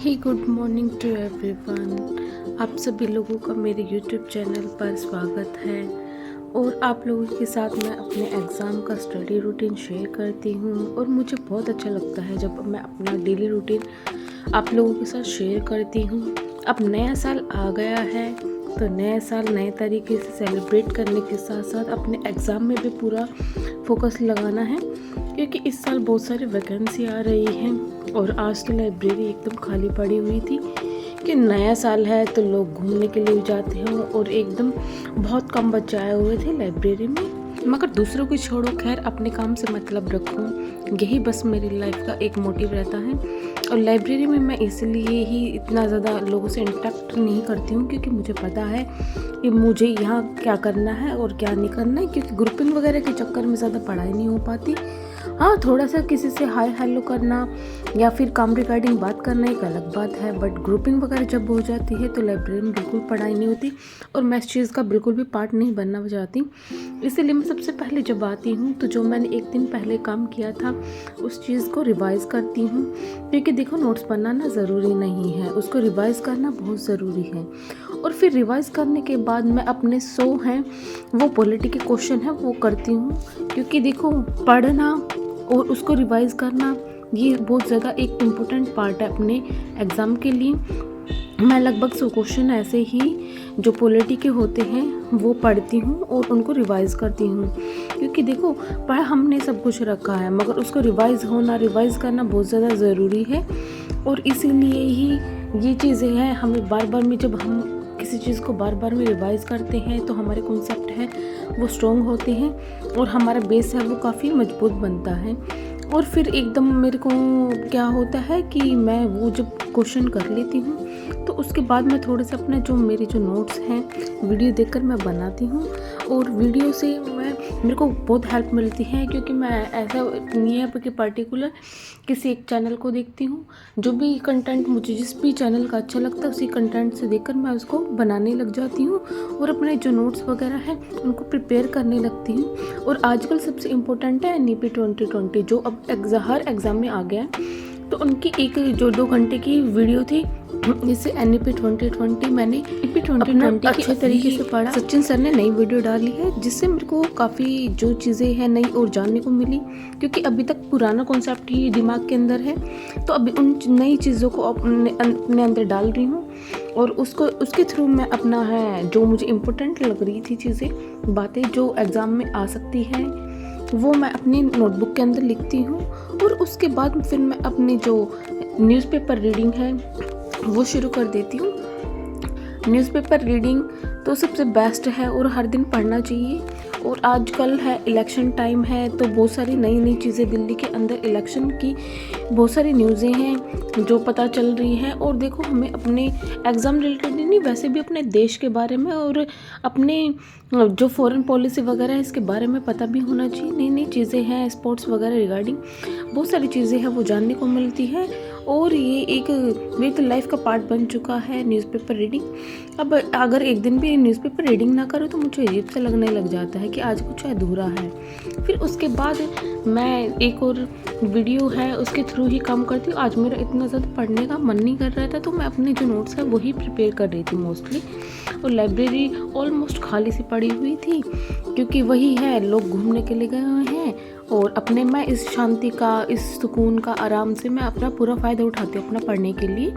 Hey good morning to everyone. आप सभी लोगों का मेरे यूट्यूब चैनल पर स्वागत है और आप लोगों के साथ मैं अपने एग्ज़ाम का स्टडी रूटीन शेयर करती हूँ। और मुझे बहुत अच्छा लगता है जब मैं अपना डेली रूटीन आप लोगों के साथ शेयर करती हूँ। अब नया साल आ गया है तो नया साल नए तरीके से सेलिब्रेट करने के साथ साथ अपने एग्ज़ाम में भी पूरा फोकस लगाना है, क्योंकि इस साल बहुत सारी वैकेंसी आ रही हैं। और आज तो लाइब्रेरी एकदम खाली पड़ी हुई थी कि नया साल है तो लोग घूमने के लिए जाते हैं और एकदम बहुत कम बच्चे आए हुए थे लाइब्रेरी में। मगर दूसरों को छोड़ो, खैर अपने काम से मतलब रखो, यही बस मेरी लाइफ का एक मोटिव रहता है। और लाइब्रेरी में मैं इसलिए ही इतना ज़्यादा लोगों से इंटरेक्ट नहीं करती हूँ क्योंकि मुझे पता है कि मुझे यहाँ क्या करना है और क्या नहीं करना है, क्योंकि ग्रुपिंग वगैरह के चक्कर में ज़्यादा पढ़ाई नहीं हो पाती। हाँ, थोड़ा सा किसी से हाय हेलो करना या फिर काम रिगार्डिंग बात करना एक अलग बात है, बट ग्रुपिंग वगैरह जब हो जाती है तो लाइब्रेरी में बिल्कुल पढ़ाई नहीं होती और मैं इस चीज़ का बिल्कुल भी पार्ट नहीं बनना चाहती। इसीलिए मैं सबसे पहले जब आती हूँ तो जो मैंने एक दिन पहले काम किया था उस चीज़ को रिवाइज़ करती हूँ, क्योंकि देखो नोट्स बनाना ज़रूरी नहीं है, उसको रिवाइज़ करना बहुत ज़रूरी है। और फिर रिवाइज़ करने के बाद मैं अपने 100 हैं वो पॉलिटी के क्वेश्चन है वो करती हूँ, क्योंकि देखो पढ़ना और उसको रिवाइज़ करना ये बहुत ज़्यादा एक इम्पोर्टेंट पार्ट है अपने एग्ज़ाम के लिए। मैं लगभग 100 क्वेश्चन ऐसे ही जो पॉलिटी के होते हैं वो पढ़ती हूँ और उनको रिवाइज़ करती हूँ, क्योंकि देखो पढ़ा हमने सब कुछ रखा है मगर उसको रिवाइज़ करना बहुत ज़्यादा ज़रूरी है। और इसीलिए ही ये चीज़ें हैं, हमें बार बार में जब हम किसी चीज़ को बार बार में रिवाइज़ करते हैं तो हमारे कॉन्सेप्ट है वो स्ट्रॉन्ग होते हैं और हमारा बेस है वो काफ़ी मजबूत बनता है। और फिर एकदम मेरे को क्या होता है कि मैं वो जब क्वेश्चन कर लेती हूँ तो उसके बाद मैं थोड़े से अपने मेरे जो नोट्स हैं वीडियो देखकर मैं बनाती हूँ। और वीडियो से मेरे को बहुत हेल्प मिलती है, क्योंकि मैं ऐसा नहीं है कि पर्टिकुलर किसी एक चैनल को देखती हूँ। जो भी कंटेंट मुझे जिस भी चैनल का अच्छा लगता है उसी कंटेंट से देखकर मैं उसको बनाने लग जाती हूँ और अपने जो नोट्स वगैरह हैं उनको प्रिपेयर करने लगती हूँ। और आजकल सबसे इम्पोर्टेंट है NEP 2020 जो अब हर एग्ज़ाम में आ गया है, तो उनकी एक जो 2 घंटे की वीडियो थी जिससे NEP 2020 मैंने NEP 2020 अच्छे तरीके से पढ़ा। सचिन सर ने नई वीडियो डाली है जिससे मेरे को काफ़ी जो चीज़ें हैं नई और जानने को मिली, क्योंकि अभी तक पुराना कॉन्सेप्ट ही दिमाग के अंदर है, तो अभी उन नई चीज़ों को अपने अंदर डाल रही हूँ और उसके थ्रू मैं अपना है जो मुझे इम्पोर्टेंट लग रही थी चीज़ें बातें जो एग्ज़ाम में आ सकती हैं वो मैं अपनी नोटबुक के अंदर लिखती हूँ। और उसके बाद फिर मैं अपनी जो न्यूज़पेपर रीडिंग है वो शुरू कर देती हूँ। न्यूज़पेपर रीडिंग तो सबसे बेस्ट है और हर दिन पढ़ना चाहिए। और आजकल है इलेक्शन टाइम है तो बहुत सारी नई नई चीज़ें दिल्ली के अंदर इलेक्शन की बहुत सारी न्यूज़ें हैं जो पता चल रही हैं। और देखो हमें अपने एग्ज़ाम रिलेटेड नहीं वैसे भी अपने देश के बारे में और अपने जो फॉरेन पॉलिसी वगैरह है इसके बारे में पता भी होना चाहिए। नई नई चीज़ें हैं स्पोर्ट्स वगैरह रिगार्डिंग बहुत सारी चीज़ें हैं वो जानने को मिलती है। और ये एक मेरी तो लाइफ का पार्ट बन चुका है न्यूज़पेपर रीडिंग। अब अगर एक दिन भी न्यूज़पेपर रीडिंग ना करो तो मुझे अजीब सा लगने लग जाता है कि आज कुछ अधूरा है। फिर उसके बाद मैं एक और वीडियो है उसके थ्रू ही काम करती हूँ। आज मेरा इतना ज़्यादा पढ़ने का मन नहीं कर रहा था तो मैं अपने जो नोट्स है वही प्रिपेयर कर रही थी मोस्टली। और लाइब्रेरी ऑलमोस्ट खाली सी पड़ी हुई थी क्योंकि वही है लोग घूमने के लिए गए हुए हैं और अपने मैं इस शांति का इस सुकून का आराम से मैं अपना पूरा फ़ायदा उठाती हूँ अपना पढ़ने के लिए।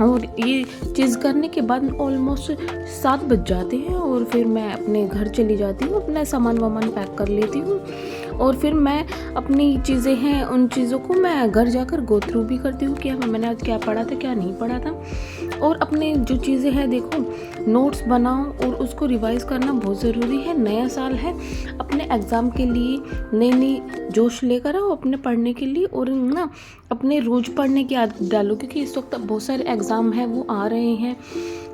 और ये चीज़ करने के बाद ऑलमोस्ट 7 बज जाते हैं और फिर मैं अपने घर चली जाती हूँ, अपना सामान वामान पैक कर लेती हूँ और फिर मैं अपनी चीज़ें हैं उन चीज़ों को मैं घर जाकर गो थ्रू भी करती हूँ कि मैंने आज क्या पढ़ा था क्या नहीं पढ़ा था। और अपने जो चीज़ें हैं देखो नोट्स बनाओ और उसको रिवाइज़ करना बहुत ज़रूरी है। नया साल है, अपने एग्ज़ाम के लिए नई नई जोश लेकर आओ अपने पढ़ने के लिए और ना अपने रोज़ पढ़ने की आदत डालो, क्योंकि इस वक्त बहुत सारे एग्ज़ाम हैं वो आ रहे हैं।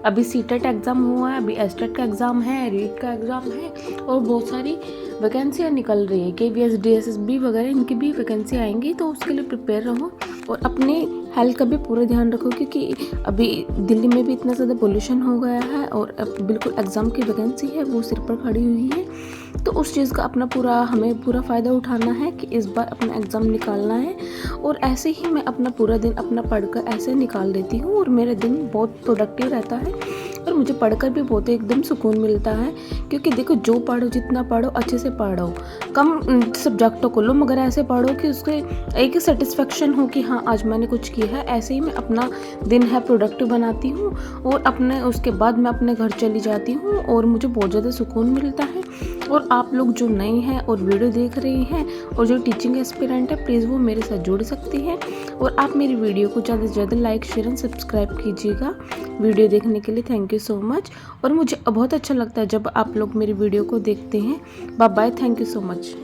अभी CTET एग्ज़ाम हुआ है, अभी STET का एग्ज़ाम है, रीट का एग्ज़ाम है और बहुत सारी वैकेंसियाँ निकल रही है। KVS DSSB वगैरह इनकी भी वैकेंसी आएंगी तो उसके लिए प्रिपेयर रहो और अपने हेल्थ का भी पूरा ध्यान रखो, क्योंकि अभी दिल्ली में भी इतना ज़्यादा पोल्यूशन हो गया है और अब बिल्कुल एग्ज़ाम की वैकेंसी है वो सिर पर खड़ी हुई है। तो उस चीज़ का हमें पूरा फ़ायदा उठाना है कि इस बार अपना एग्ज़ाम निकालना है। और ऐसे ही मैं अपना पूरा दिन अपना पढ़कर ऐसे निकाल देती हूँ और मेरा दिन बहुत प्रोडक्टिव रहता है और मुझे पढ़कर भी बहुत एकदम सुकून मिलता है। क्योंकि देखो, जो पढ़ो, जितना पढ़ो अच्छे से पढ़ो, कम सब्जेक्टों को लो मगर ऐसे पढ़ो कि उसके एक ही सेटिस्फेक्शन हो कि हाँ आज मैंने कुछ किया है। ऐसे ही मैं अपना दिन है प्रोडक्टिव बनाती हूँ और अपने उसके बाद मैं अपने घर चली जाती हूँ और मुझे बहुत ज़्यादा सुकून मिलता है। और आप लोग जो नए हैं और वीडियो देख रहे हैं और जो टीचिंग एस्पिरेंट है, प्लीज़ वो मेरे साथ जुड़ सकती हैं। और आप मेरी वीडियो को ज़्यादा से ज़्यादा लाइक, शेयर एंड सब्सक्राइब कीजिएगा। वीडियो देखने के लिए थैंक यू सो मच। और मुझे बहुत अच्छा लगता है जब आप लोग मेरी वीडियो को देखते हैं। Bye bye, thank you so much.